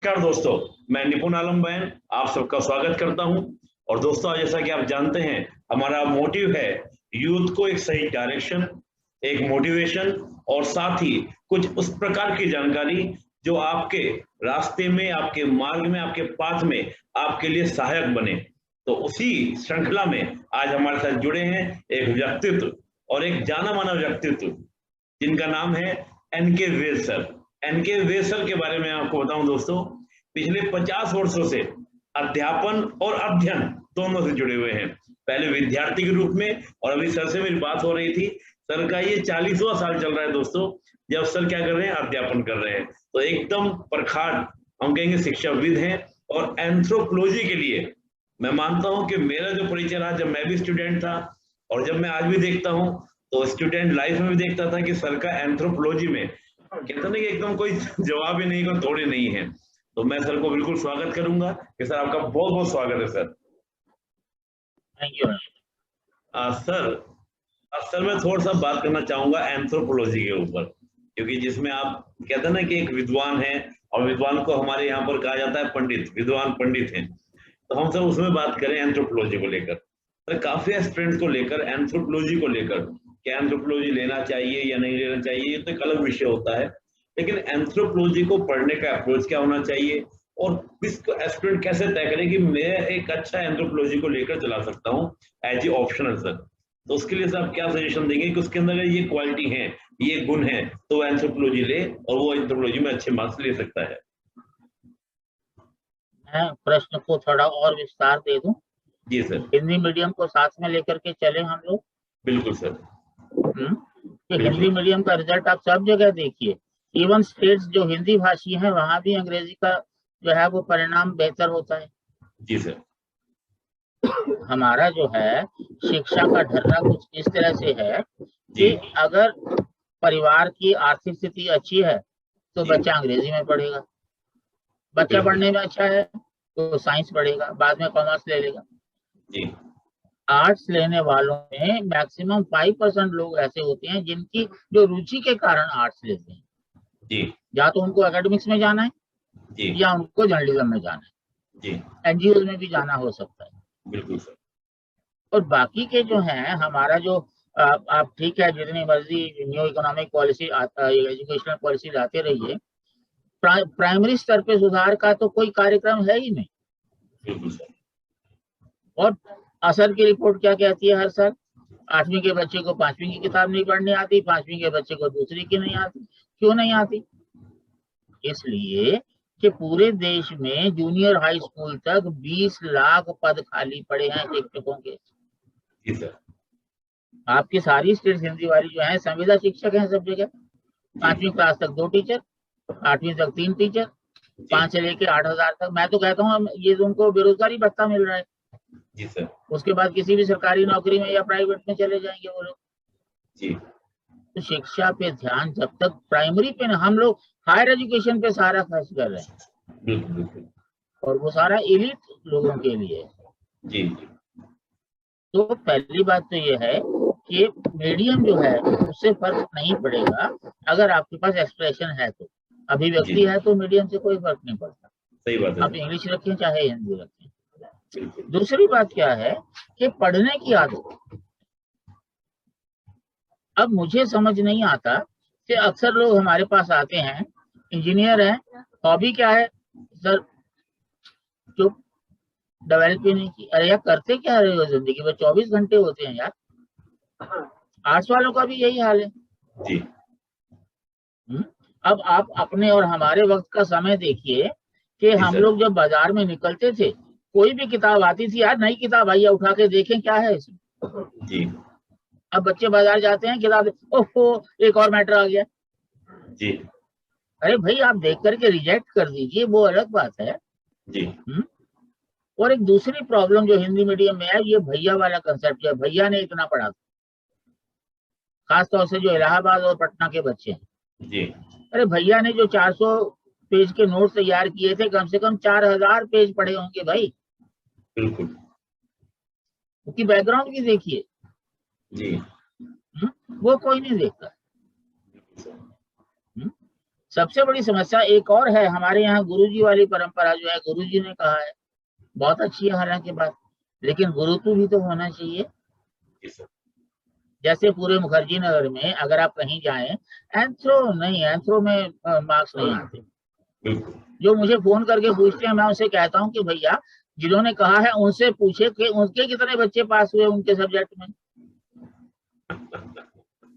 नमस्कार दोस्तों, मैं निपुण आलम बैन आप सबका स्वागत करता हूं। और दोस्तों, जैसा कि आप जानते हैं, हमारा मोटिव है यूथ को एक सही डायरेक्शन, एक मोटिवेशन और साथ ही कुछ उस प्रकार की जानकारी जो आपके रास्ते में, आपके मार्ग में, आपके पाथ में आपके लिए सहायक बने। तो उसी श्रृंखला में आज हमारे साथ जुड़े हैं एक व्यक्तित्व और एक जाना माना व्यक्तित्व जिनका नाम है एनके वेद सर। एनके वेद सर के बारे में आपको बताऊं दोस्तों, पिछले 50 वर्षों से अध्यापन और अध्ययन दोनों से जुड़े हुए हैं। पहले विद्यार्थी के रूप में, और अभी सर से मेरी बात हो रही थी, सर का ये 40वां साल चल रहा है दोस्तों, जब सर क्या कर रहे हैं, अध्यापन कर रहे हैं। तो एकदम प्रखार, हम कहेंगे शिक्षाविद हैं। और एंथ्रोपोलॉजी के लिए मैं मानता हूं कि मेरा जो परिचय रहा, जब मैं भी स्टूडेंट था और जब मैं आज भी देखता हूं, तो स्टूडेंट लाइफ में भी देखता था कि सर का एंथ्रोपोलॉजी में कहते ना कि एकदम कोई जवाब ही नहीं, कोई थोड़े नहीं है। तो मैं सर को बिल्कुल स्वागत करूंगा कि सर आपका बहुत बहुत स्वागत है सर। थैंक यू सर मैं थोड़ा सा बात करना चाहूंगा एंथ्रोपोलॉजी के ऊपर, क्योंकि जिसमें आप कहते हैं ना कि एक विद्वान है, और विद्वान को हमारे यहाँ पर कहा जाता है पंडित, विद्वान पंडित हैं। तो हम सब उसमें बात करें एंथ्रोपोलॉजी को लेकर। तो काफी स्टूडेंट्स को लेकर, एंथ्रोपोलॉजी को लेकर, क्या एंथ्रोपोलॉजी लेना चाहिए या नहीं लेना चाहिए, ये तो एक अलग विषय होता है। लेकिन एंथ्रोपोलॉजी को पढ़ने का अप्रोच क्या होना चाहिए, और इसको स्टूडेंट कैसे तय करें कि मैं एक अच्छा एंथ्रोपोलॉजी को लेकर चला सकता हूँ एज ए ऑप्शनल सर। तो उसके लिए सर आप क्या सजेशन देंगे कि उसके अंदर अगर ये क्वालिटी है, ये गुण है, तो वो एंथ्रोपोलॉजी ले और वो एंथ्रोपोलॉजी में अच्छे मार्क्स ले सकता है। मैं प्रश्न को थोड़ा और विस्तार दे दूं। जी सर। हिंदी मीडियम को साथ में लेकर के चले हम लोग। बिल्कुल सर। कि हिंदी बिल्कुल। मीडियम का रिजल्ट आप सब जगह देखिए, इवन स्टेट्स जो हिंदी भाषी हैं वहां भी अंग्रेजी का जो है वो परिणाम बेहतर होता है। जी सर। हमारा जो है शिक्षा का ढर्रा कुछ इस तरह से है जी कि अगर परिवार की आर्थिक स्थिति अच्छी है तो जी। बच्चा अंग्रेजी में पढ़ेगा, बच्चा बिल्कुल। पढ़ने में अच्छा है तो साइंस पढ़ेगा, बाद में कॉमर्स ले लेगा। जी आर्ट्स लेने वालों में मैक्सिमम 5% लोग ऐसे होते हैं जिनकी जो रुचि के कारण आर्ट्स लेते हैं। जी। या तो उनको एकेडमिक्स में जाना है जी या उनको जर्नलिज्म में जाना है, जी। एनजीओ में भी जाना हो सकता है। बिल्कुल सर। और बाकी के जो हैं हमारा जो आप ठीक है जितनी मर्जी new economic policy educational policy लाते रहिए, प्राइमरी स्तर पे सुधार का तो कोई कार्यक्रम है ही नहीं। बिल्कुल सर। और असर की रिपोर्ट क्या कहती है हर साल? 8वीं के बच्चे को 5वीं की किताब नहीं पढ़नी आती, 5वीं के बच्चे को दूसरी की नहीं आती। क्यों नहीं आती? इसलिए कि पूरे देश में जूनियर हाई स्कूल तक 20 लाख पद खाली पड़े हैं शिक्षकों के। जी सर। आपकी सारी स्टेट्स हिंदी वाली जो है संविदा शिक्षक हैं सब जगह। जी 5वीं क्लास तक 2 टीचर, 8वीं तक 3 टीचर, जी। 5 से लेके 8,000 तक। मैं तो कहता हूँ ये तो उनको बेरोजगारी भत्ता मिल रहा है। जी सर। उसके बाद किसी भी सरकारी नौकरी में या प्राइवेट में चले जाएंगे वो लोग। जी। तो शिक्षा पे ध्यान जब तक प्राइमरी पे ना, हम लोग हायर एजुकेशन पे सारा खर्च कर रहे हैं बिल्कुल बिल्कुल। और वो सारा एलिट लोगों के लिए है। जी जी। तो पहली बात तो ये है कि मीडियम जो है उससे फर्क नहीं पड़ेगा अगर आपके पास एक्सप्रेशन है तो। जी। अभिव्यक्ति है तो मीडियम से कोई फर्क नहीं पड़ता। सही बात है आप सर। इंग्लिश रखें चाहे हिंदी रखें। बिल्कुल। दूसरी बात क्या है कि पढ़ने की आदत। अब मुझे समझ नहीं आता कि अक्सर लोग हमारे पास आते हैं, इंजीनियर हैं, हॉबी क्या है सर? जो डेवलप ही नहीं की। अरे यार करते क्या रहे हो जिंदगी में? 24 घंटे होते हैं यार। आर्ट्स वालों का भी यही हाल है। जी अब आप अपने और हमारे वक्त का समय देखिए कि जी हम सर। लोग जब बाजार में निकलते थे, कोई भी किताब आती थी, यार नई किताब आई है उठा के देखें क्या है इसमें। जी अब बच्चे बाजार जाते हैं, किताब, ओहो एक और मैटर आ गया। जी। अरे भाई आप देख करके रिजेक्ट कर दीजिए, वो अलग बात है। जी। और एक दूसरी प्रॉब्लम जो हिंदी मीडियम में है, ये भैया वाला कंसेप्ट है। भैया ने इतना पढ़ा, खासतौर से जो इलाहाबाद और पटना के बच्चे हैं। जी। अरे भैया ने जो 400 पेज के नोट तैयार किए थे, कम से कम 4,000 पेज पढ़े होंगे भाई। बिल्कुल। उसकी बैकग्राउंड भी देखिए। जी। वो कोई नहीं देखता। सबसे बड़ी समस्या एक और है, हमारे यहाँ गुरुजी वाली परंपरा जो है, गुरुजी ने कहा है, बहुत अच्छी है हालांकि बात, लेकिन गुरुत्व भी तो होना चाहिए। जैसे पूरे मुखर्जी नगर में अगर आप कहीं जाएं, एंथ्रो नहीं, एंथ्रो में मार्क्स नहीं आते। जो मुझे फोन करके पूछते हैं, मैं उनसे कहता हूं कि भैया जिन्होंने कहा है उनसे पूछे कि उनके कितने बच्चे पास हुए उनके सब्जेक्ट में।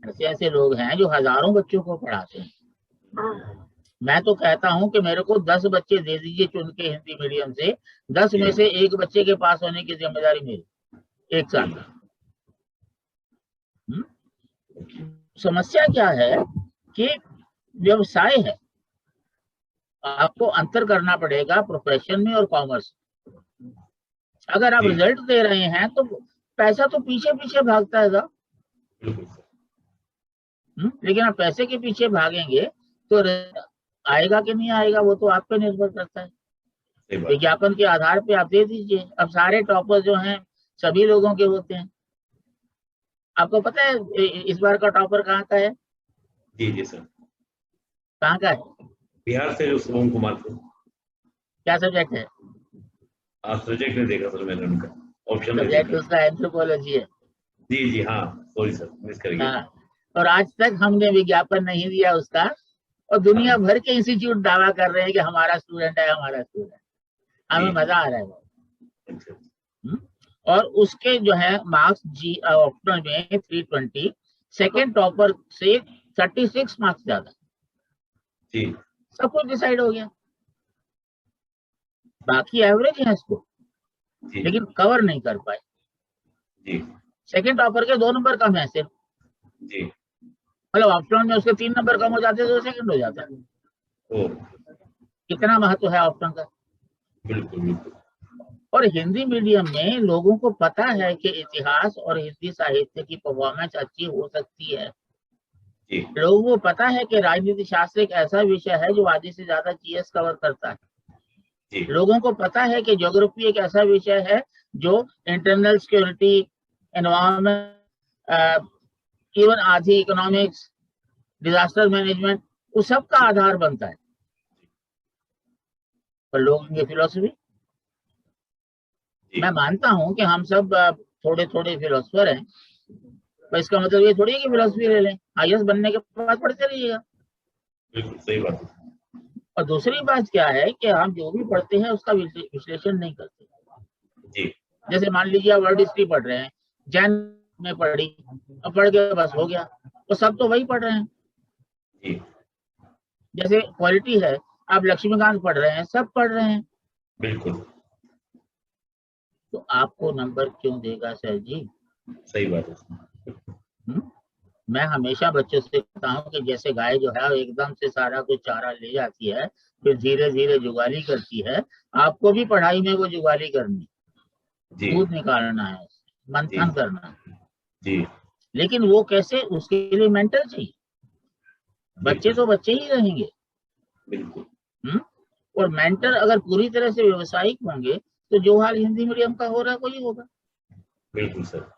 ऐसे ऐसे लोग हैं जो हजारों बच्चों को पढ़ाते हैं। मैं तो कहता हूं कि मेरे को 10 बच्चे दे दीजिए चुन के हिंदी मीडियम से, 10 में से एक बच्चे के पास होने की जिम्मेदारी मेरी, एक साल का। समस्या क्या है कि व्यवसाय है, आपको अंतर करना पड़ेगा प्रोफेशन में और कॉमर्स। अगर आप रिजल्ट दे रहे हैं तो पैसा तो पीछे पीछे भागता है था। लेकिन आप पैसे के पीछे भागेंगे तो आएगा कि नहीं आएगा वो तो आप पे निर्भर करता है। विज्ञापन के आधार पे आप दे दीजिए। अब सारे टॉपर जो हैं सभी लोगों के होते हैं। आपको पता है इस बार का टॉपर कहाँ का है? जी जी सर। कहाँ का है? बिहार से, जो शुभम कुमार को। क्या सब्जेक्ट है? सब्जेक्ट नहीं देखा सर मैंने उनका, ऑप्शन नहीं सब्जेक्ट देखा। उसका एंथ्रोपोलॉजी है। जी जी हाँ, सॉरी सर, मिस कर गया। हाँ, और आज तक हमने विज्ञापन नहीं दिया उसका, और दुनिया भर के इंस्टीट्यूट दावा कर रहे हैं कि हमारा स्टूडेंट है, हमारा स्टूडेंट। हमें मजा आ रहा है। और उसके जो है मार्क्स जी ऑप्शनल में 320, सेकेंड टॉपर से 36 मार्क्स ज्यादा। जी, सब कुछ डिसाइड हो गया, बाकी एवरेज है इसको, लेकिन कवर नहीं कर पाए। जी, सेकेंड टॉपर के 2 नंबर कम है सिर्फ। जी, मतलब ऑप्शनल में उसके 3 नंबर कम हो जाते तो सेकंड हो जाता है। कितना महत्व है ऑप्शन का। बिल्कुल बिल्कुल। और हिंदी मीडियम में लोगों को पता है कि इतिहास और हिंदी साहित्य की परफॉर्मेंस अच्छी हो सकती है। लोगों को पता है कि राजनीति शास्त्र एक ऐसा विषय है जो आधी से ज्यादा जीएस कवर करता है। लोगों को पता है कि ज्योग्राफी एक ऐसा विषय है जो इंटरनल सिक्योरिटी, एनवायरमेंट, इवन आधी इकोनॉमिक्स, डिजास्टर मैनेजमेंट, उस सब का आधार बनता है। पर लोग ये फिलोसफी, मैं मानता हूं कि हम सब थोड़े थोड़े फिलोसफर हैं, पर इसका मतलब ये थोड़ी है कि फिलोसफी ले लें, आईएएस बनने के बाद पढ़ते रहिएगा। बिल्कुल सही बात है। और दूसरी बात क्या है कि हम जो भी पढ़ते हैं उसका विश्लेषण नहीं करते। जी। जैसे मान लीजिए आप वर्ल्ड हिस्ट्री पढ़ रहे हैं, जैन में पढ़ी, अब पढ़ के बस हो गया, तो सब तो वही पढ़ रहे हैं। जी। जैसे क्वालिटी है, आप लक्ष्मीकांत पढ़ रहे हैं, सब पढ़ रहे हैं। बिल्कुल। तो आपको नंबर क्यों देगा सर जी? सही बात है। मैं हमेशा बच्चों से कहता हूँ कि जैसे गाय जो है एकदम से सारा कुछ चारा ले जाती है, फिर धीरे धीरे जुगाली करती है, आपको भी पढ़ाई में वो जुगाली करनी, दूध निकालना है, मंथन करना है। जी। लेकिन वो कैसे? उसके लिए मेंटर चाहिए। बच्चे तो बच्चे ही रहेंगे। बिल्कुल। और मेंटर अगर पूरी तरह से व्यवसायिक होंगे तो जो हाल हिंदी मीडियम का हो रहा है वही होगा। बिल्कुल सर।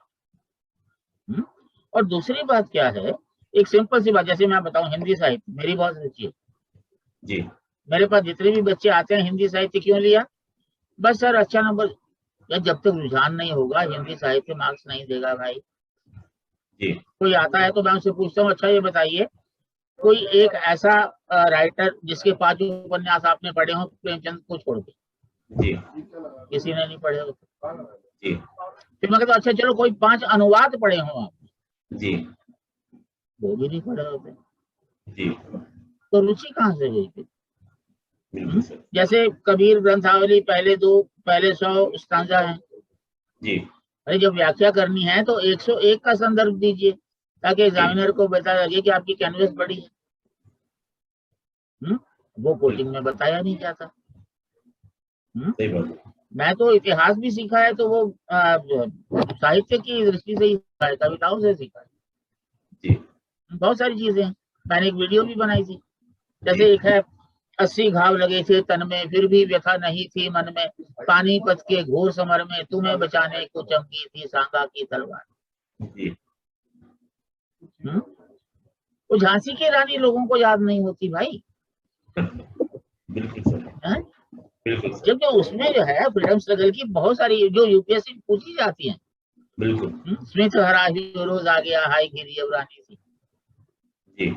और दूसरी बात क्या है, एक सिंपल सी बात, जैसे मैं बताऊं हिंदी साहित्य मेरी बहुत रुचि है जी। मेरे पास जितने भी बच्चे आते हैं, हिंदी साहित्य क्यों लिया? बस सर अच्छा नंबर। जब तक रुझान नहीं होगा हिंदी साहित्य मार्क्स नहीं देगा भाई। जी। कोई आता है तो मैं उनसे पूछता हूँ, अच्छा ये बताइए कोई एक ऐसा राइटर जिसके 5 उपन्यास आपने पढ़े हो प्रेमचंद को छोड़ के? जी। किसी ने नहीं पढ़े होते। जी। फिर मैं कहता अच्छा चलो कोई 5 अनुवाद पढ़े हो आप? जी। वो भी नहीं पढ़े होते। जी। तो रुचि कहाँ से हुई फिर? सर। जैसे कबीर ग्रंथावली पहले 100 स्टांजा है जी। अरे जब व्याख्या करनी है तो 101 का संदर्भ दीजिए ताकि एग्जामिनर को पता लगे कि आपकी कैनवस बड़ी है। वो कोचिंग में बताया नहीं जाता। मैं तो इतिहास भी सीखा है तो वो साहित्य की दृष्टि से ही सीखा है, कविताओं से सीखा है। बहुत सारी चीजें मैंने एक वीडियो भी बनाई थी। जैसे एक है 80 घाव लगे थे तन में फिर भी व्यथा नहीं थी मन में, पानीपत के घोर समर में तुम्हें बचाने को चमकी थी सांगा की तलवार। वो झांसी की रानी लोगों को याद नहीं होती भाई। बिल्कुल सर, बिल्कुल सर, जबकि उसमें जो है फ्रीडम स्ट्रगल की बहुत सारी जो यूपीएससी पूछी जाती हैं, बिल्कुल स्मिथ हरा रोज आ गया, हाई गिरी अब रानी सी। जी,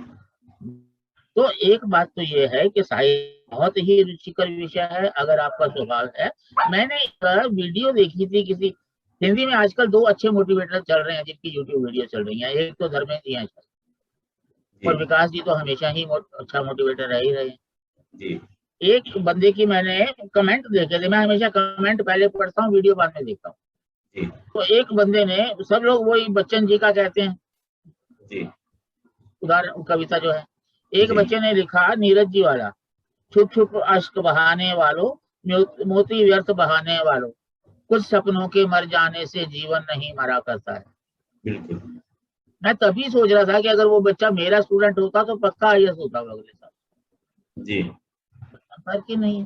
तो एक बात तो ये है कि साहित्य बहुत ही रुचिकर विषय है अगर आपका स्वभाव है। मैंने एक वीडियो देखी थी किसी हिंदी में, आजकल दो अच्छे मोटिवेटर चल रहे हैं जिनकी यूट्यूब वीडियो चल रही है, एक तो धर्मेंद्र जी हैं जी, और विकास जी तो हमेशा ही अच्छा मोटिवेटर रह ही रहे हैं। जी, एक बंदे की मैंने कमेंट देखे थे, मैं हमेशा कमेंट पहले पढ़ता हूँ, वीडियो बाद में देखता हूँ। जी, तो एक बंदे ने, सब लोग वही बच्चन जी का कहते हैं जी, उदाहरण, कविता जो है, एक जी, बच्चे ने लिखा नीरज जी वाला, छुप छुप अश्क बहाने वालों, मोती व्यर्थ बहाने वालों, कुछ सपनों के मर जाने से जीवन नहीं मरा करता है। बिल्कुल मैं तभी सोच रहा था कि अगर वो बच्चा मेरा स्टूडेंट होता तो पक्का आईएएस होता अगले साल। जी, फर्क ही नहीं है।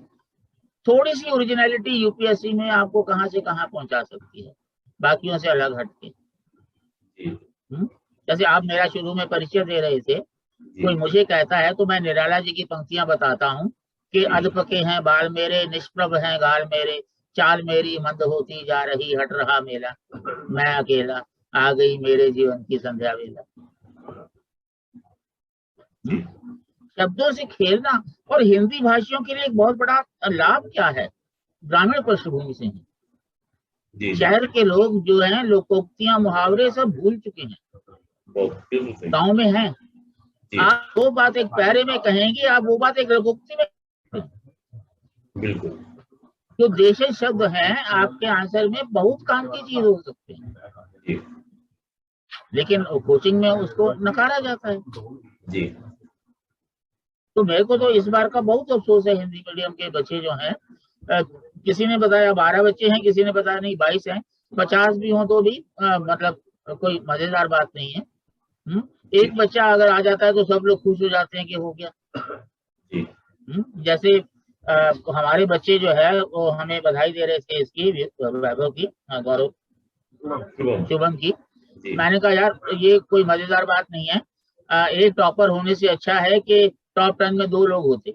थोड़ी सी ओरिजिनलिटी यूपीएससी में आपको कहां से कहां पहुंचा सकती है, बाकियों से अलग हटके। जी, जैसे आप मेरा शुरू में परिचय दे रहे थे, जी, कोई मुझे कहता है तो मैं निराला जी की पंक्तियां बताता हूँ कि जी, अधपके हैं बाल मेरे, निष्प्रभ हैं गाल मेरे, चाल मेरी मंद होती जा रही, हट रहा मेला, मैं अकेला, आ गई मेरे जीवन की संध्या वेला। जी, शब्दों से खेलना। और हिंदी भाषियों के लिए एक बहुत बड़ा लाभ क्या है, ग्रामीण पृष्ठभूमि से है। जी, जी, शहर के लोग जो हैं लोकोक्तियां मुहावरे सब भूल चुके हैं, बिल्कुल सही, गांव में हैं। जी, आप वो बात एक पैरे में कहेंगे, आप वो बात एक लोकोक्ति में। बिल्कुल, जो देशज शब्द हैं आपके आंसर में बहुत काम की चीज हो सकते हैं, जी, लेकिन कोचिंग में उसको नकारा जाता है। जी, तो मेरे को तो इस बार का बहुत अफसोस है, हिंदी मीडियम के बच्चे जो हैं, किसी ने बताया 12 बच्चे हैं, किसी ने बताया नहीं 22 हैं, 50 भी हों तो भी मतलब कोई मजेदार बात नहीं है। जी, एक बच्चा अगर आ जाता है तो सब लोग खुश हो जाते हैं कि हो गया। जी, जैसे हमारे बच्चे जो है वो हमें बधाई दे रहे थे इसकी, वैभव की, गौरव, शुभम, शुभम की। जी, मैंने कहा यार ये कोई मजेदार बात नहीं है, एक टॉपर होने से अच्छा है कि टॉप 10 में 2 लोग होते।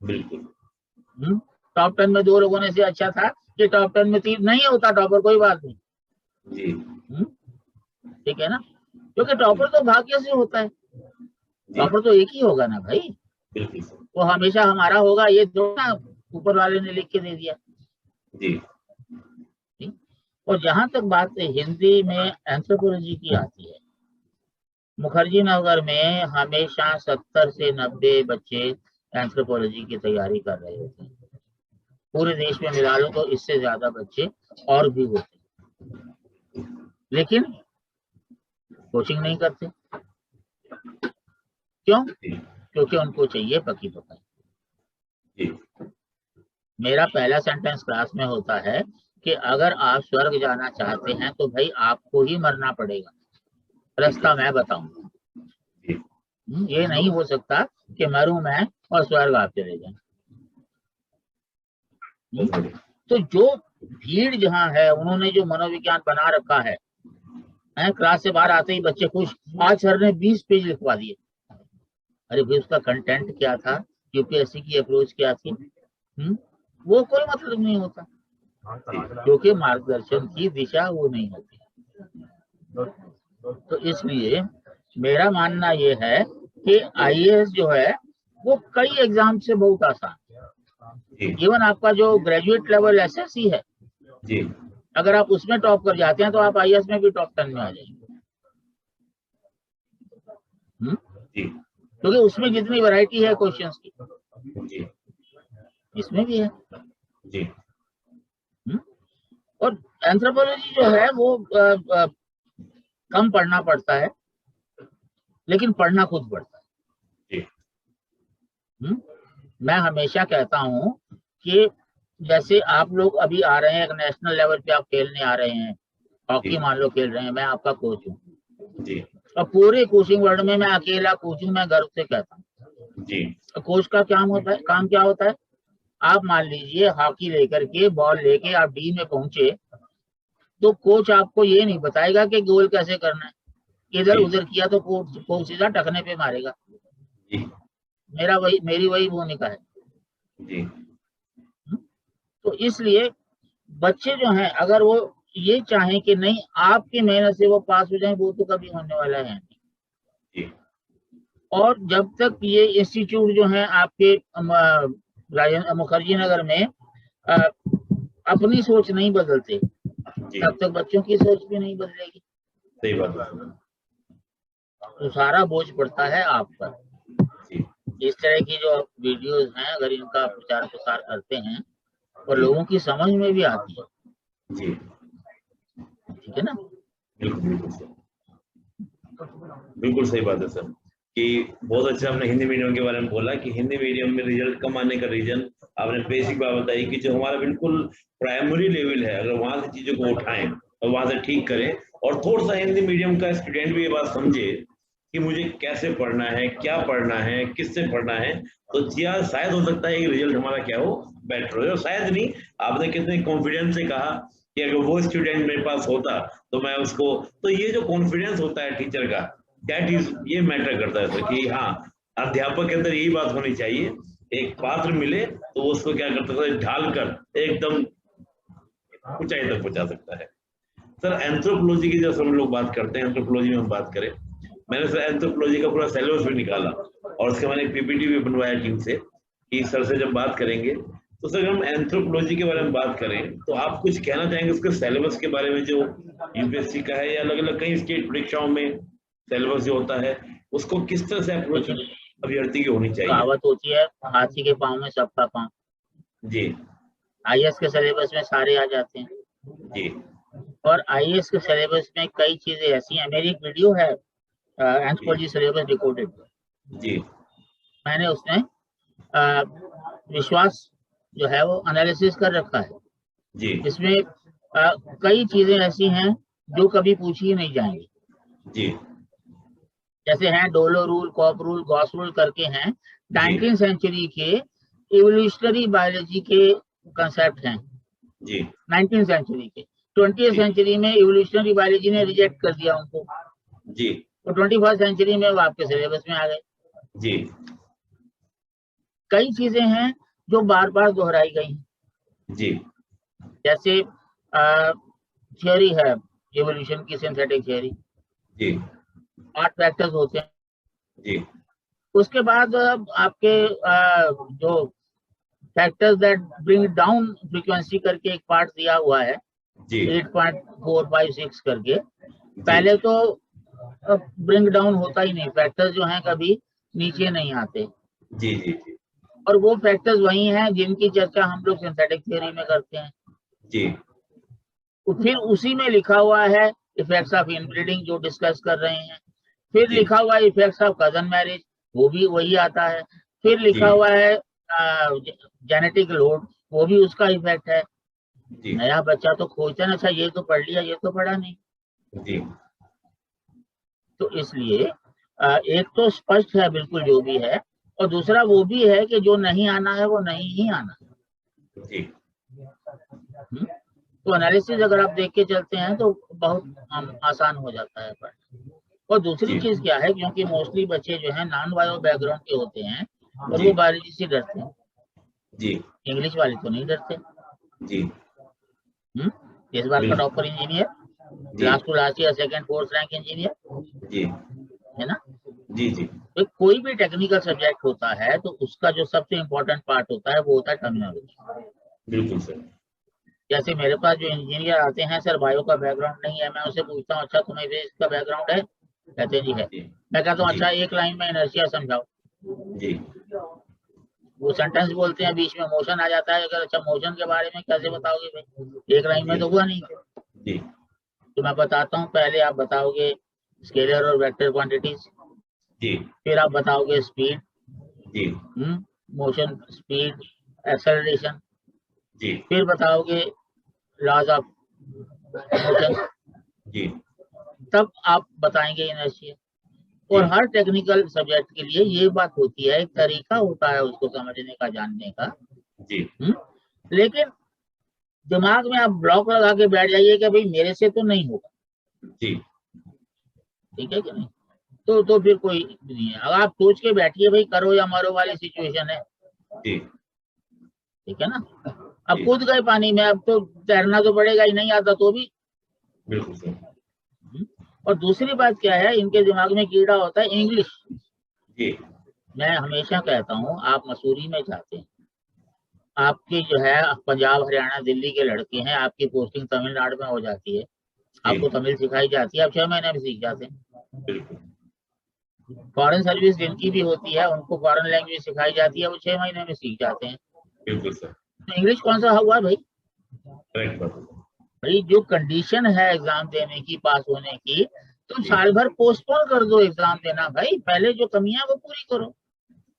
बिल्कुल, टॉप 10 में 2 लोग होने से अच्छा था कि टॉप 10 में 3 नहीं होता टॉपर, कोई बात नहीं। जी, ठीक है ना, क्योंकि टॉपर तो भाग्य से होता है, जी, टॉपर तो एक ही होगा ना भाई, बिल्कुल सर, वो हमेशा हमारा होगा ये तो ना ऊपर वाले ने लिख के दे दिया। जी, ठीक? और जहां तक बात हिंदी में एंथ्रोपोलॉजी की आती है, मुखर्जी नगर में हमेशा 70 से 90 बच्चे एंथ्रोपोलॉजी की तैयारी कर रहे होते हैं। पूरे देश में मिला लो तो इससे ज्यादा बच्चे और भी होते हैं, लेकिन कोचिंग नहीं करते। क्यों? जी, क्योंकि उनको चाहिए पकी पकाई। जी, मेरा पहला सेंटेंस क्लास में होता है कि अगर आप स्वर्ग जाना चाहते हैं तो भाई आपको ही मरना पड़ेगा, रास्ता बिल्कुल, मैं बताऊंगा। जी, ये नहीं हो सकता कि मरूं मैं और स्वर्ग आप चले जाएं। बहुत बढ़िया, तो जो भीड़ जहाँ है, उन्होंने जो मनोविज्ञान बना रखा है, क्लास से बाहर आते ही बच्चे खुश, आज सर ने 20 पेज लिखवा दिए। अरे भाई उसका कंटेंट क्या था, यूपीएससी की अप्रोच क्या थी, वो कोई मतलब नहीं होता, क्योंकि मार्गदर्शन की दिशा वो नहीं होती। तो इसलिए मेरा मानना ये है कि आईएएस जो है वो कई एग्जाम से बहुत आसान है। जी, इवन आपका जो ग्रेजुएट लेवल एसएससी है, जी, अगर आप उसमें टॉप कर जाते हैं तो आप आईएएस में भी टॉप 10 में आ जाएंगे। जी, क्योंकि उसमें जितनी वैरायटी है क्वेश्चंस की, जी, इसमें भी है। जी, और एंथ्रोपोलॉजी जो है वो कम पढ़ना पड़ता है, लेकिन पढ़ना खुद पड़ता है। जी, मैं हमेशा कहता हूँ कि जैसे आप लोग अभी आ रहे हैं, एक नेशनल लेवल पे आप खेलने आ रहे हैं, हॉकी मान लो खेल रहे हैं, मैं आपका कोच हूँ, जी, और पूरे कोचिंग वर्ल्ड में मैं अकेला कोच हूँ, मैं गर्व से कहता हूँ। जी, तो कोच का क्या होता है, काम क्या होता है, आप मान लीजिए हॉकी लेकर के, बॉल लेके आप डी में पहुंचे, तो कोच आपको ये नहीं बताएगा कि गोल कैसे करना है, इधर जी, उधर किया तो कोच सीधा टखने पे मारेगा। जी, मेरी वही भूमिका है जी। तो इसलिए बच्चे जो हैं अगर वो ये चाहें कि नहीं आपकी मेहनत से वो पास हो जाए, वो तो कभी होने वाला है नहीं। जी। और जब तक ये इंस्टीट्यूट जो है आपके राजेंद्र मुखर्जी नगर में अपनी सोच नहीं बदलते, तब तक बच्चों की सोच भी नहीं बदलेगी। सही बात है। तो सारा बोझ पड़ता है आप पर। जी। इस तरह की जो वीडियोस हैं अगर इनका प्रचार प्रसार करते हैं और लोगों की समझ में भी आती है, जी। ठीक है ना? बिल्कुल बिल्कुल सर, बिल्कुल सही बात है सर कि बहुत अच्छा आपने हिंदी मीडियम के बारे में बोला कि हिंदी मीडियम में रिजल्ट कम आने का रीजन आपने बेसिक बात बताई कि जो हमारा बिल्कुल प्राइमरी लेवल है अगर वहां से चीजों को उठाएं और वहां से ठीक करें और थोड़ा सा हिंदी मीडियम का स्टूडेंट भी ये बात समझे कि मुझे कैसे पढ़ना है, क्या पढ़ना है, किससे पढ़ना है, तो शायद हो सकता है कि रिजल्ट हमारा क्या हो, बेटर हो। और शायद नहीं, आपने कितने कॉन्फिडेंस से कहा कि अगर वो स्टूडेंट मेरे पास होता तो मैं उसको, तो ये जो कॉन्फिडेंस होता है टीचर का, दैट इज ये मैटर करता है सर कि हाँ अध्यापक के अंदर यही बात होनी चाहिए, एक पात्र मिले तो उसको क्या करता है ढाल कर एकदम ऊंचाई तक पहुंचा सकता है। सर एंथ्रोपोलॉजी की जब हम लोग बात करते हैं, एंथ्रोपोलॉजी में हम बात करें, मैंने सर एंथ्रोपोलॉजी का पूरा सिलेबस भी निकाला और उसके मैंने पीपीटी भी बनवाया टीम से कि सर से जब बात करेंगे तो सर हम एंथ्रोपोलॉजी के बारे में बात करें तो आप कुछ कहना चाहेंगे उसके सिलेबस के बारे में जो यूपीएससी का है या अलग अलग कई स्टेट परीक्षाओं में सिलेबस जो होता है उसको किस तरह से अप्रोच अभ्यर्थी की होनी चाहिए? कहावत होती है हाथी के पाँव में सबका पाँव। जी। आईएएस के सिलेबस में सारे आ जाते हैं जी। और आईएएस के सिलेबस में कई चीजें ऐसी हैं। मेरी एक वीडियो है एंथ्रोपोलॉजी सिलेबस डिकोडेड, जी। मैंने उसमें विश्वास जो है वो एनालिसिस कर रखा है। जी। इसमें कई चीजें ऐसी हैं जो कभी पूछी ही नहीं जाएंगी। जी। जैसे हैं Dollo rule, Cope rule, Gause rule करके हैं, 19वीं सेंचुरी के इवोल्यूशनरी बायोलॉजी के कंसेप्ट हैं जी। 19वीं सेंचुरी के। 20वीं सेंचुरी में इवोल्यूशनरी बायोलॉजी ने रिजेक्ट कर दिया उनको जी। तो 21st सेंचुरी में वो आपके सिलेबस में आ गए। जी। कई चीजें हैं जो बार बार दोहराई गई हैं। जी। जैसे थियोरी है इवोल्यूशन की, सिंथेटिक थियोरी, जी। 8 फैक्टर्स होते हैं। जी। उसके बाद आपके जो factors that bring down frequency करके एक पार्ट दिया हुआ है 8.456 करके। पहले तो ब्रिंग डाउन होता ही नहीं, फैक्टर्स जो हैं कभी नीचे नहीं आते। जी। जी। जी। और वो फैक्टर्स वही हैं जिनकी चर्चा हम लोग सिंथेटिक थ्योरी में करते हैं। जी। तो फिर उसी में लिखा हुआ है इफेक्ट्स ऑफ इनब्रीडिंग जो डिस्कस कर रहे हैं, फिर लिखा हुआ है इफेक्ट्स ऑफ कजन मैरिज, वो भी वही आता है, फिर लिखा हुआ है जेनेटिक लोड, वो भी उसका इफेक्ट है। नया बच्चा तो खोजता है, अच्छा ये तो पढ़ लिया, ये तो पढ़ा नहीं। जी। तो इसलिए एक तो स्पष्ट है बिल्कुल जो भी है, और दूसरा वो भी है कि जो नहीं आना है वो नहीं ही आना है। जी। तो एनालिसिस अगर आप देख के चलते हैं तो बहुत आसान हो जाता है पढ़ना। और दूसरी चीज क्या है, क्योंकि मोस्टली बच्चे जो है नॉन बायो बैकग्राउंड के होते हैं और वो बायोलॉजी से डरते हैं। जी। इंग्लिश वाले तो नहीं डरते। जी। इस बार का topper engineer, last to last year second fourth rank engineer, जी है ना? जी। जी। तो कोई भी टेक्निकल सब्जेक्ट होता है तो उसका जो सबसे इम्पोर्टेंट पार्ट होता है वो होता है टर्मिनोलॉजी। बिल्कुल सर। जैसे मेरे पास जो इंजीनियर आते हैं, सर बायो का बैकग्राउंड नहीं है, मैं उसे पूछता हूँ अच्छा तुम्हें इसका बैकग्राउंड है? कहते जी है। मैं कहता हूँ अच्छा एक लाइन में इनर्शिया समझाओ। जी। वो सेंटेंस बोलते हैं, बीच में मोशन आ जाता है, अगर अच्छा मोशन के बारे में कैसे बताओगे भाई, एक लाइन में तो हुआ नहीं। जी। तो मैं बताता हूँ, पहले आप बताओगे स्केलर और वेक्टर क्वांटिटीज, जी। फिर आप बताओगे स्पीड, जी। मोशन, स्पीड, एक्सेलरेशन, जी। फिर बताओगे लॉज ऑफ मोशन, जी। तब आप बताएंगे इनर्शिया। और हर टेक्निकल सब्जेक्ट के लिए ये बात होती है, एक तरीका होता है उसको समझने का, जानने का। जी। लेकिन दिमाग में आप ब्लॉक लगा के बैठ जाइए कि भाई मेरे से तो नहीं होगा। जी। ठीक है कि नहीं? तो फिर कोई नहीं है। अगर आप सोच के बैठिए भाई करो या मरो वाली सिचुएशन है, जी ठीक है ना। अब जी कूद गए पानी में, अब तो तैरना तो पड़ेगा ही, नहीं आता तो भी। बिल्कुल सर। और दूसरी बात क्या है, इनके दिमाग में कीड़ा होता है इंग्लिश। जी मैं हमेशा कहता हूँ, आप मसूरी में जाते हैं, आपकी जो है पंजाब हरियाणा दिल्ली के लड़के हैं, आपकी पोस्टिंग तमिलनाडु में हो जाती है, जी आपको तमिल सिखाई जाती है, आप 6 महीने में सीख जाते हैं। बिल्कुल फॉरेन सर्विस जिनकी भी होती है, उनको फॉरेन लैंग्वेज सिखाई जाती है, वो 6 महीने में सीख जाते हैं। बिल्कुल सर। तो इंग्लिश कौन सा हुआ भाई? करेक्ट बात है। भाई जो कंडीशन है एग्जाम देने की, पास होने की, तुम जी साल भर पोस्टपोन कर दो एग्जाम देना भाई, पहले जो कमियां है वो पूरी करो।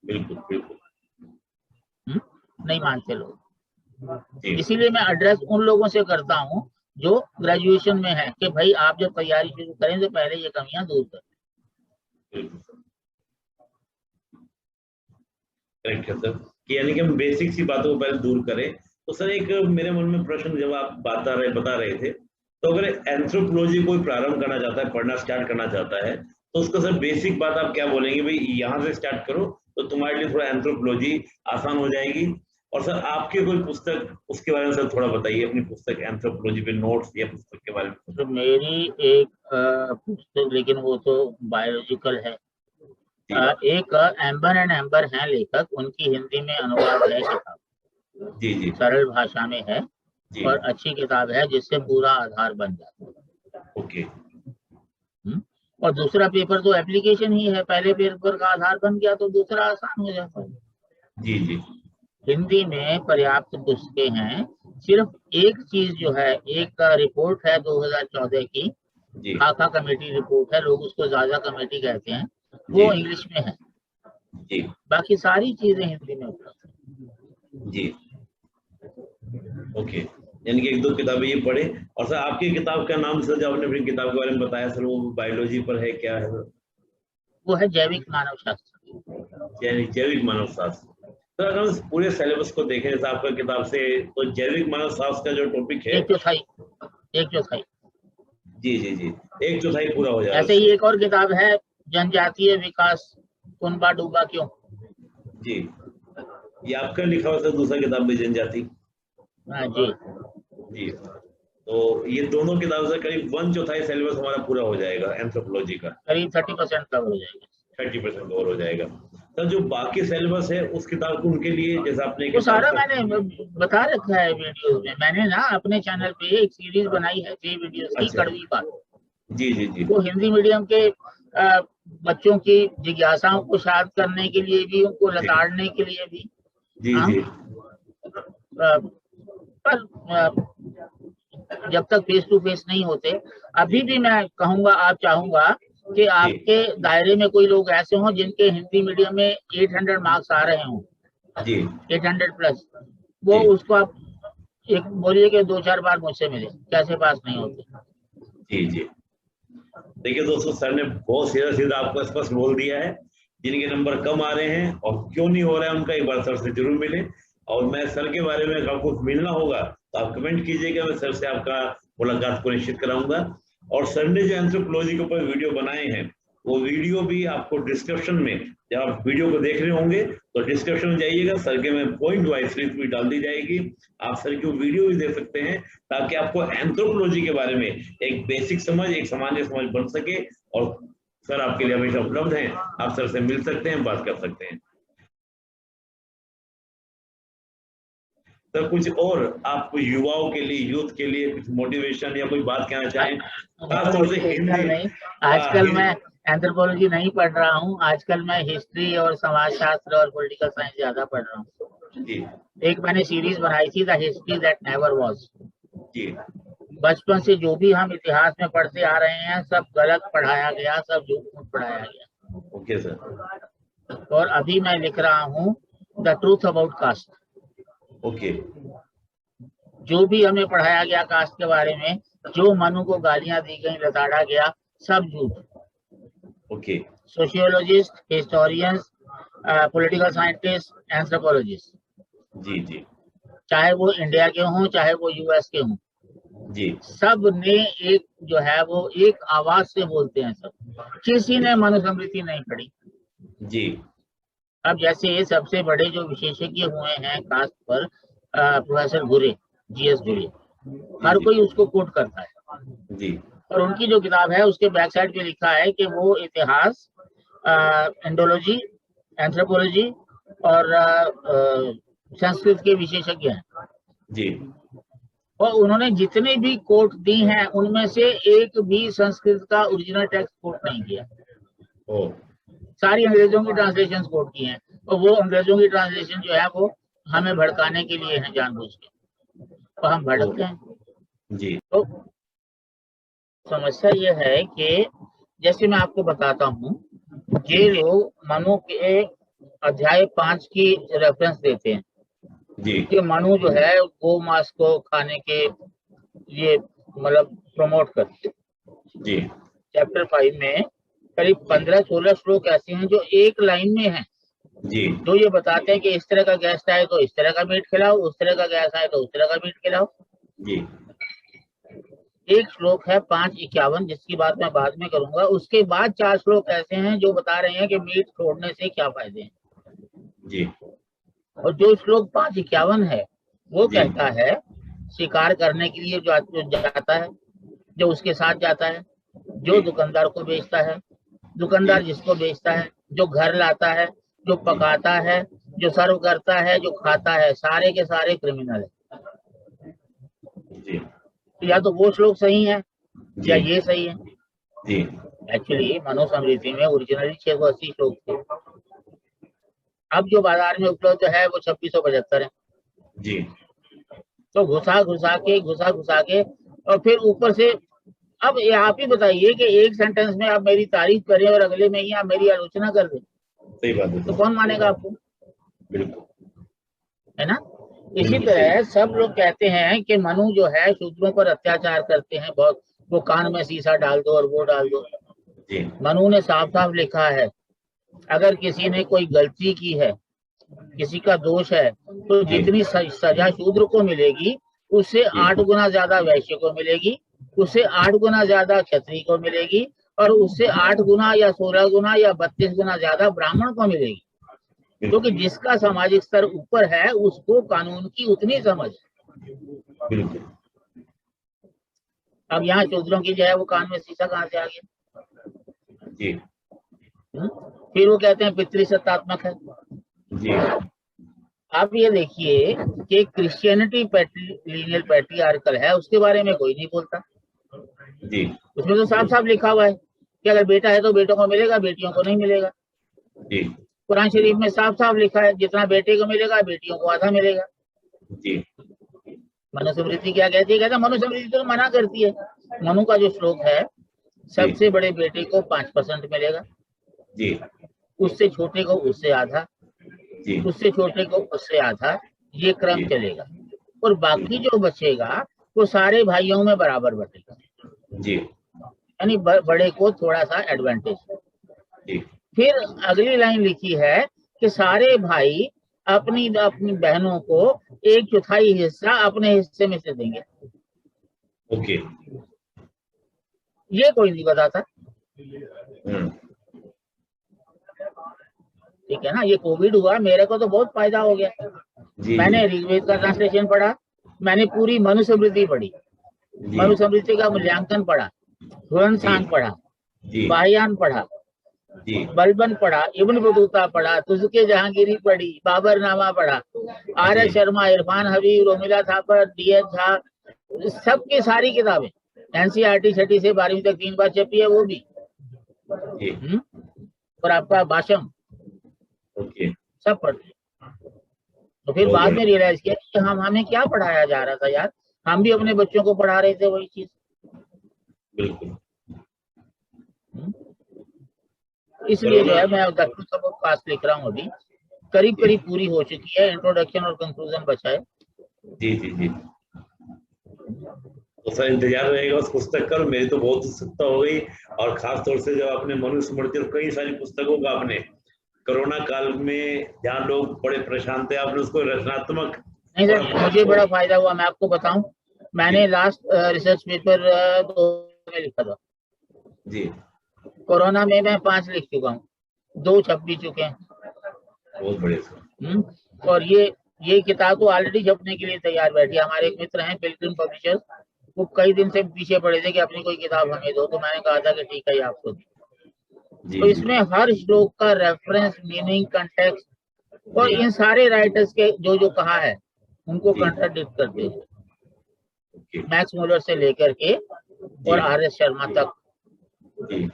बिल्कुल बिल्कुल। नहीं मानते लोग। जी इसीलिए मैं एड्रेस उन लोगों से करता हूँ जो ग्रेजुएशन में है, कि भाई आप जब तैयारी शुरू करें तो पहले ये कमियां दूर करें। बिल्कुल सर। करेक्ट है सर, कि यानी कि हम बेसिक सी बातों को पहले दूर करें। तो सर एक मेरे मन में प्रश्न, जब आप बता रहे थे, तो अगर एंथ्रोपोलॉजी कोई प्रारंभ करना चाहता है, पढ़ना स्टार्ट करना चाहता है, तो उसका सर बेसिक बात आप क्या बोलेंगे, भाई यहाँ से स्टार्ट करो तो तुम्हारे लिए थोड़ा एंथ्रोपोलॉजी आसान हो जाएगी। और सर आपकी कोई पुस्तक उसके बारे में सर थोड़ा बताइए, अपनी पुस्तक एंथ्रोपोलॉजी पे नोट्स या पुस्तक के बारे में। तो मेरी एक पुस्तक, लेकिन वो तो बायोलॉजिकल है। जी एक एम्बर एंड एम्बर हैं लेखक, उनकी हिंदी में अनुवाद है किताब, जी जी सरल भाषा में है जी और अच्छी किताब है, जिससे पूरा आधार बन जाता है। ओके और दूसरा पेपर तो एप्लीकेशन ही है, पहले पेपर का आधार बन गया तो दूसरा आसान हो जाता है। जी जी हिंदी में पर्याप्त पुस्तकें हैं, सिर्फ एक चीज जो है, एक रिपोर्ट है 2014 की, जी खाका कमेटी रिपोर्ट है, लोग उसको ज्यादा कमेटी कहते हैं, जी वो इंग्लिश में है, जी बाकी सारी चीजें हिंदी में उपलब्ध है। जी ओके, यानी कि एक दो किताबें ये पढ़े। और सर आपकी किताब का नाम सर, जो आपने अपनी किताब के बारे में बताया सर, वो बायोलॉजी पर है, क्या है सर? वो है जैविक मानव शास्त्र। यानी जैविक मानव शास्त्र। तो अगर हम पूरे सिलेबस को देखें जैसे आपका किताब से, तो जैविक मानव शास्त्र का जो टॉपिक है, एक चौथाई, एक चौथाई। जी जी जी, एक चौथाई पूरा हो जाएगा ऐसे ही उसमें। एक और किताब है, जनजातीय विकास कुनबा डूबा क्यों। जी, ये आपका लिखा हुआ सर दूसरा किताब भी जनजाति। हाँ जी। जी, तो ये दोनों किताबों से करीब 1/4 सिलेबस हमारा पूरा हो जाएगा एंथ्रोपोलॉजी का। करीब 30% कवर हो जाएगा। 30% कवर हो जाएगा। तो जो बाकी सिलेबस है उस किताब को उनके लिए, जैसे आपने वो किताब सारा का, मैंने बता रखा है वीडियोस में। मैंने ना अपने चैनल पे एक सीरीज बनाई है 3 वीडियोस की, अच्छा कड़वी बात। जी जी जी वो हिंदी मीडियम के बच्चों की जिज्ञासाओं को शांत करने के लिए भी, उनको जी लताड़ने के लिए भी। जी हाँ, जी पर जब तक फेस टू फेस नहीं होते, अभी भी मैं कहूंगा, आप चाहूंगा कि जी आपके दायरे में कोई लोग ऐसे हों जिनके हिंदी मीडियम में 800 मार्क्स आ रहे हों, जी 800 प्लस, वो जी उसको आप एक बोलिए कि 2-4 बार मुझसे मिले, कैसे पास नहीं होते। जी जी। देखिए दोस्तों, सर ने बहुत सीधा सीधा आपको स्पष्ट बोल दिया है, जिनके नंबर कम आ रहे हैं और क्यों नहीं हो रहा है, उनका एक बार सर से जरूर मिले। और मैं सर के बारे में आपको मिलना होगा तो आप कमेंट कीजिएगा, मैं सर से आपका मुलाकात को निश्चित कराऊंगा। और सर ने जो एंथ्रोपोलॉजी के ऊपर वीडियो बनाए हैं, वो वीडियो भी आपको डिस्क्रिप्शन में, जब आप वीडियो को देख रहे होंगे तो डिस्क्रिप्शन में जाइएगा, सर के में पॉइंट वाइज लिस्ट भी डाल दी जाएगी, आप सर की वीडियो भी देख सकते हैं, ताकि आपको एंथ्रोपोलॉजी के बारे में एक बेसिक समझ, एक सामान्य समझ बन सके। और सर आपके लिए हमेशा उपलब्ध हैं, आप सर से मिल सकते हैं, बात कर सकते हैं। सर कुछ और आप युवाओं के लिए, यूथ के लिए कुछ मोटिवेशन या कोई बात कहना चाहें, खासतौर से हिंदी? नहीं, आजकल मैं हिंद, एंथ्रोपोलॉजी नहीं पढ़ रहा हूँ, आजकल मैं हिस्ट्री और समाजशास्त्र और पॉलिटिकल साइंस ज्यादा पढ़ रहा हूँ। जी एक मैंने सीरीज बनाई थी, the history that never was. जी बचपन से जो भी हम इतिहास में पढ़ते आ रहे हैं, सब गलत पढ़ाया गया, सब झूठ पढ़ाया गया। Okay sir. और अभी मैं लिख रहा हूँ the truth about cast. Okay जो भी हमें पढ़ाया गया कास्ट के बारे में, जो मनु को गालियां दी गई, लताड़ा गया, सब झूठ। Okay sociologists, historians, political scientists, anthropologists, जी जी चाहे वो इंडिया के हों चाहे वो यूएस के हों, जी सब ने एक जो है वो एक आवाज से बोलते हैं सब, किसी ने मनुस्मृति नहीं पढ़ी जी। अब जैसे सबसे बड़े जो विशेषज्ञ हुए हैं कास्ट पर प्रोफेसर गुरे, जीएस गुरे, हर कोई उसको कोट करता है जी। और उनकी जो किताब है उसके बैक साइड पे लिखा है कि वो इतिहास, एंडोलॉजी, एंथ्रोपोलॉजी और संस्कृत के विशेषज्ञ हैं जी। और उन्होंने जितने भी कोट दी हैं उनमें से एक भी संस्कृत का ओरिजिनल टेक्स्ट कोट नहीं किया। ओ। सारी अंग्रेजों की ट्रांसलेशन कोट की हैं और वो अंग्रेजों की ट्रांसलेशन जो है वो हमें भड़काने के लिए है जानबूझ के, तो हम भड़क गए जी। तो समस्या ये है कि जैसे मैं आपको बताता हूँ, ये लोग मनु के अध्याय 5 की रेफरेंस देते हैं जी। कि मनु जो है गौ मांस को खाने के ये मतलब प्रमोट करते जी। चैप्टर 5 में करीब 15-16 श्लोक ऐसे हैं जो एक लाइन में हैं जी। जो ये बताते हैं कि इस तरह का गेस्ट आए तो इस तरह का मीट खिलाओ, उस तरह का गेस्ट आए तो उस तरह का मीट खिलाओ। जी। एक श्लोक है 5:51 जिसकी बात मैं बाद में करूंगा। उसके बाद 4 श्लोक ऐसे हैं जो बता रहे हैं कि मीट छोड़ने से क्या फायदे हैं जी। और जो श्लोक 5:51 है वो जी। कहता है शिकार करने के लिए जो जाता है, जो उसके साथ जाता है, जो दुकानदार को बेचता है, दुकानदार जिसको बेचता है, जो घर लाता है, जो पकाता है, जो सर्व करता है, जो खाता है, सारे के सारे क्रिमिनल है। जी। या तो वो श्लोक सही है या जी। ये सही है। जी। एक्चुअली मनुस्मृति में ओरिजिनली 680 श्लोक थे, अब जो बाजार में उपलब्ध है वो 2675 है। जी। तो घुसा घुसा के और फिर ऊपर से अब आप ही बताइए कि एक सेंटेंस में आप मेरी तारीफ करें और अगले में ही आप मेरी आलोचना कर दें, सही बात है, तो कौन मानेगा आपको? बिल्कुल, है ना। इसी तरह सब लोग कहते हैं कि मनु जो है शूद्रों पर अत्याचार करते हैं बहुत, वो कान में शीशा डाल दो और वो डाल दो। मनु ने साफ साफ लिखा है अगर किसी ने कोई गलती की है, किसी का दोष है, तो जितनी सजा शूद्र को मिलेगी उससे 8 गुना ज्यादा वैश्य को मिलेगी, उससे 8 गुना ज्यादा क्षत्रिय को मिलेगी और उससे 8 गुना या 16 गुना या 32 गुना ज्यादा ब्राह्मण को मिलेगी। क्योंकि जिसका सामाजिक स्तर ऊपर है उसको कानून की उतनी समझ। अब यहाँ शूद्रों की जो है वो कान में शीशा कहाँ से आ गया जी? फिर वो कहते हैं पितृसत्तात्मक है जी। आप ये देखिए कि क्रिश्चियनिटी लीनियल पैट्रियार्कल है, उसके बारे में कोई नहीं बोलता जी। उसमें तो साफ साफ लिखा हुआ है कि अगर बेटा है तो बेटों को मिलेगा, बेटियों को नहीं मिलेगा जी। कुरान शरीफ में साफ साफ लिखा है जितना बेटे को मिलेगा बेटियों को आधा मिलेगा जी। मनुस्मृति क्या कहती है? कहता मनुस्मृति तो मना करती है। मनु का जो श्लोक है सबसे बड़े बेटे को 5% मिलेगा जी, उससे छोटे को उससे आधा जी, उससे छोटे को उससे आधा, ये क्रम चलेगा और बाकी जो बचेगा वो सारे भाइयों में बराबर बटेगा जी। यानी बड़े को थोड़ा सा एडवांटेज जी। फिर अगली लाइन लिखी है कि सारे भाई अपनी अपनी बहनों को 1/4 हिस्सा अपने हिस्से में से देंगे। ओके, ये कोई नहीं बताता। ठीक है ना। ये कोविड हुआ, मेरे को तो बहुत फायदा हो गया जी। मैंने ऋग्वेद का ट्रांसलेशन पढ़ा, मैंने पूरी मनुस्मृति पढ़ी, मनुस्मृति का मूल्यांकन पढ़ा, ध्रुवन सांग पढ़ा, बाह्यान पढ़ा, बलबन पढ़ा, इब्न बतूता पढ़ा, तुझके जहांगीरी पढ़ी, बाबरनामा पढ़ा, आर शर्मा, इरफान हबीब, रोमिला थापर, डी.एच. झा, सबकी सारी किताबें, एनसीईआरटी 6ठी से 12वीं तक 3 बार छपी है वो भी और आपका भाषण सब पढ़ते। तो फिर बाद में रियलाइज किया कि हमें क्या पढ़ाया जा रहा था यार, हम भी अपने बच्चों को पढ़ा रहे थे वही चीज। बिल्कुल। इसलिए जो है मैं दक्षिण सबक पास लिख रहा हूँ, अभी करीब करीब पूरी हो चुकी है, इंट्रोडक्शन और कंक्लूजन बचा है जी जी जी। तो सर इंतजार रहेगा उस पुस्तक का। मेरी तो बहुत उत्सुकता हो गई और खास तौर से जब आपने मनुस्मृति और कई सारी पुस्तकों का आपने कोरोना काल में जहाँ लोग बड़े परेशान थे आपने उसको रचनात्मक। नहीं सर, मुझे बड़ा फायदा हुआ। मैं आपको बताऊं, मैंने लास्ट रिसर्च पेपर 2 में लिखा था जी। कोरोना में मैं 5 लिख चुका हूँ, 2 छप भी चुके हैं। बहुत बढ़िया सर। और ये किताब तो ऑलरेडी छपने के लिए तैयार बैठी है। हमारे एक मित्र हैं पिलग्रिम पब्लिशर्स, वो कई दिन से पीछे पड़े थे कि अपनी कोई किताब हमें दो, तो मैंने कहा था कि ठीक है, आपको जी तो जी इसमें हर श्लोक का रेफरेंस, मीनिंग, कंटेक्स्ट और जी इन सारे राइटर्स के जो जो कहा है उनको जी कंट्राडिक्ट करते हैं, ओके मैक्स मुलर से लेकर के और जी आर.एस. शर्मा तक। जी।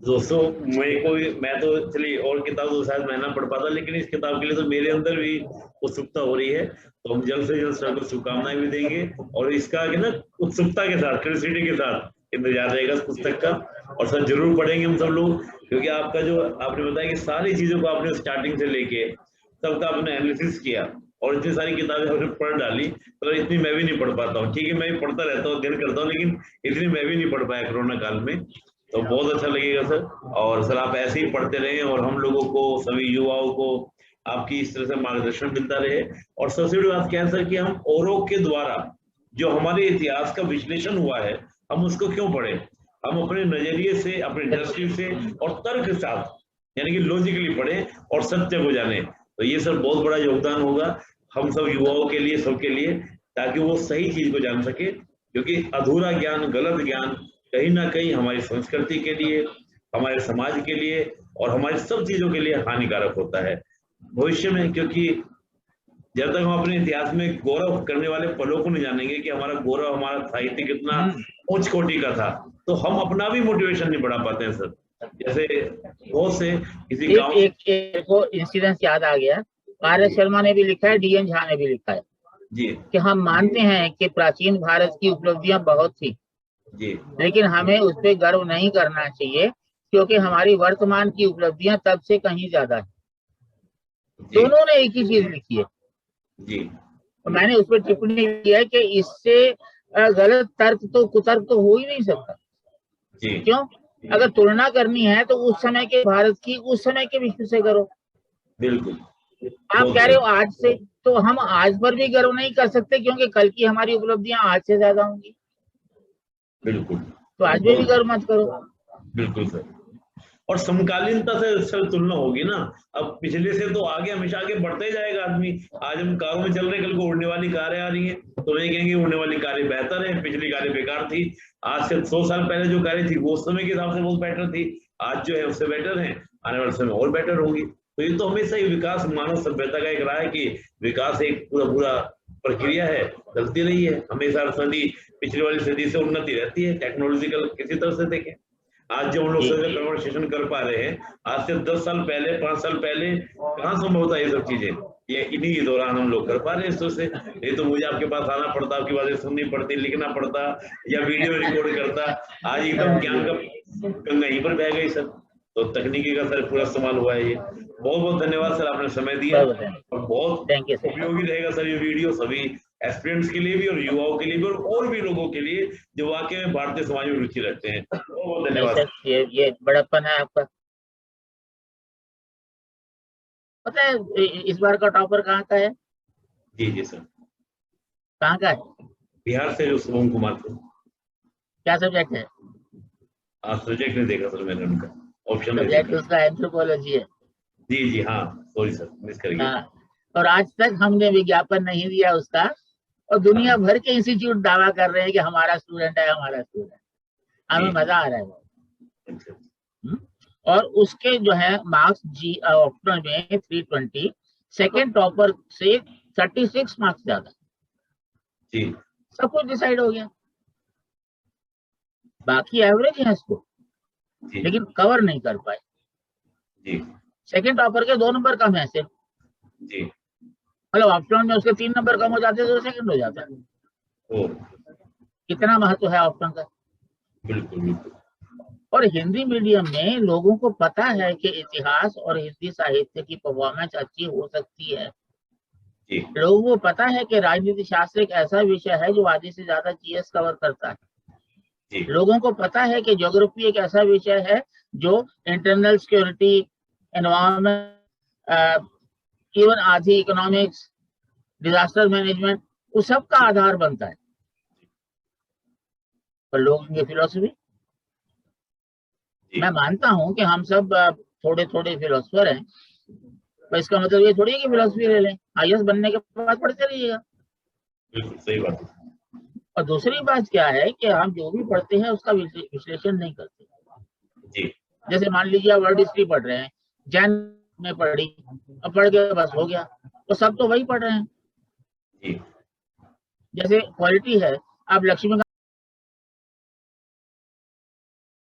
दोस्तों मैं तो चलिए और किताब तो शायद मैं ना पढ़ पाता, लेकिन इस किताब के लिए तो मेरे अंदर भी उत्सुकता हो रही है। तो हम जल्द से जल्द सर को शुभकामनाएं भी देंगे और इसका कि ना उत्सुकता के साथ, क्यूरियोसिटी के साथ इंतजार रहेगा इस पुस्तक का। और सर जरूर पढ़ेंगे हम सब लोग, क्योंकि आपका जो आपने बताया कि सारी चीजों को आपने स्टार्टिंग से लेके सबका आपने एनालिसिस किया और इतनी सारी किताबें आपने पढ़ डाली। तो इतनी मैं भी नहीं पढ़ पाता हूँ, ठीक है मैं भी पढ़ता रहता हूँ, अध्ययन करता हूँ, लेकिन इतनी मैं भी नहीं पढ़ पाया कोरोना काल में। तो बहुत अच्छा लगेगा सर। और सर आप ऐसे ही पढ़ते रहें और हम लोगों को, सभी युवाओं को आपकी इस तरह से मार्गदर्शन मिलता रहे। और सबसे बड़ी बात क्या है सर कि हम औरों के द्वारा जो हमारे इतिहास का विश्लेषण हुआ है हम उसको क्यों पढ़े, हम अपने नजरिए से, अपने दृष्टि से और तर्क के साथ यानी कि लॉजिकली पढ़े और सत्य को जाने। तो ये सर बहुत बड़ा योगदान होगा हम सब युवाओं के लिए, सबके लिए, ताकि वो सही चीज को जान सके। क्योंकि अधूरा ज्ञान, गलत ज्ञान कहीं ना कहीं हमारी संस्कृति के लिए, हमारे समाज के लिए और हमारी सब चीजों के लिए हानिकारक होता है भविष्य में। क्योंकि जब तक हम अपने इतिहास में गौरव करने वाले पलों को नहीं जानेंगे कि हमारा गौरव, हमारा साहित्य कितना उच्च कोटि का था, तो हम अपना भी मोटिवेशन नहीं बढ़ा पाते हैं सर। जैसे बहुत से किसी गांव एक को इंसिडेंस याद आ गया, आर.एस. शर्मा ने भी लिखा है, डी.एन. झा ने भी लिखा है जी कि हम मानते हैं कि प्राचीन भारत की उपलब्धियां बहुत थी, जी लेकिन हमें उस पर गर्व नहीं करना चाहिए क्योंकि हमारी वर्तमान की उपलब्धियां तब से कहीं ज्यादा है। जी दोनों ने एक ही चीज लिखी है। जी तो मैंने उस पर टिप्पणी की है कि इससे गलत तर्क तो, कुतर्क तो हो ही नहीं सकता। जी क्यों? अगर तुलना करनी है तो उस समय के भारत की उस समय के विश्व से करो। बिल्कुल। आप बहुत कह रहे हो बढ़िया। आज से, तो हम आज पर भी गर्व नहीं कर सकते क्योंकि कल की हमारी उपलब्धियां आज से ज्यादा होंगी। बिल्कुल तो आज भी बहुत गर्व मत करो। बिल्कुल सर। और समकालीनता से सर तुलना होगी ना। अब पिछले से तो आगे, हमेशा आगे बढ़ते ही जाएगा आदमी। आज हम कारों में चल रहे हैं, कल को उड़ने वाली कारें आ रही हैं, तो नहीं कहेंगे उड़ने वाली कारें बेहतर है, पिछली कारें बेकार थी। आज से 100 साल पहले जो कारें थी वो उस समय के हिसाब से बहुत बेटर थी, आज जो है उससे बेटर है, आने वाले समय और बेटर होगी। तो ये तो हमेशा ही विकास, मानव सभ्यता का एक राह है कि विकास एक पूरा पूरा प्रक्रिया है, चलती रही है हमेशा। सदी पिछली वाली सदी से उन्नति रहती है टेक्नोलॉजिकल किसी तरह से देखें। आज जो हम लोग कन्वर्सेशन कर पा रहे हैं, आज से 10 साल पहले, 5 साल पहले कहाँ संभव था ये सब चीजें। ये इन्हीं के दौरान हम लोग कर पा रहे हैं इससे। नहीं तो मुझे आपके पास आना पड़ता, आपकी बातें सुननी पड़ती, लिखना पड़ता या वीडियो रिकॉर्ड करता। आज एकदम ज्ञान का गंगा यहीं पर बह गई सर। तो तकनीकी का सर पूरा इस्तेमाल हुआ है। ये बहुत बहुत धन्यवाद सर, आपने समय दिया और बहुत थैंक यू सर। उपयोगी रहेगा सर ये वीडियो सभी एस्पिरेंट्स के लिए भी और युवाओं के लिए भी और भी लोगों के लिए जो वाकई में भारतीय समाज में रुचि रखते हैं। बहुत बहुत धन्यवाद सर। ये बड़प्पन है आपका। पता है इस बार का टॉपर कहाँ का है? जी जी सर। कहाँ का है? बिहार से जो शुभम कुमार थे। क्या सब्जेक्ट है? सब्जेक्ट नहीं देखा सर मैंने उनका, ऑप्शन नहीं सब्जेक्ट देखा। उसका एंथ्रोपोलॉजी है। जी जी हाँ, सॉरी सर, मिस कर गया। हाँ, और आज तक हमने विज्ञापन नहीं दिया उसका, और दुनिया हाँ, भर के इंस्टीट्यूट दावा कर रहे हैं कि हमारा स्टूडेंट है, हमारा स्टूडेंट। हमें जी मजा आ रहा है। अच्छा। और उसके जो है मार्क्स जी ऑप्शनल में 320, सेकेंड टॉपर से 36 मार्क्स ज्यादा। जी सब कुछ डिसाइड हो गया। बाकी एवरेज है इसको, जी लेकिन कवर नहीं कर पाए। जी सेकेंड टॉपर के 2 नंबर कम है सिर्फ। जी मतलब ऑप्शनल में उसके 3 नंबर कम हो जाते तो सेकंड हो जाता। ओ कितना महत्व है ऑप्शन का। बिल्कुल बिल्कुल। और हिंदी मीडियम में लोगों को पता है कि इतिहास और हिंदी साहित्य की परफॉर्मेंस अच्छी हो सकती है। जी लोगों को पता है कि राजनीति शास्त्र एक ऐसा विषय है जो आधी से ज्यादा जीएस कवर करता है। जी लोगों को पता है कि ज्योग्राफी एक ऐसा विषय है जो इंटरनल सिक्योरिटी, एनवायरमेंट, इवन आधी इकोनॉमिक्स, डिजास्टर मैनेजमेंट, उस सब का आधार बनता है। पर लोग ये फिलोसफी मैं मानता हूं कि हम सब थोड़े थोड़े फिलोसफर हैं, पर इसका मतलब ये थोड़ी है कि फिलोसफी ले लें, IAS बनने के बाद पढ़ते रहिएगा। बिल्कुल सही बात है। और दूसरी बात क्या है कि हम जो भी पढ़ते हैं उसका विश्लेषण नहीं करते। जी जैसे मान लीजिए आप वर्ल्ड हिस्ट्री पढ़ रहे हैं, जैन में पढ़ी, अब पढ़ के बस हो गया, तो सब तो वही पढ़ रहे हैं। जी जैसे क्वालिटी है, आप लक्ष्मी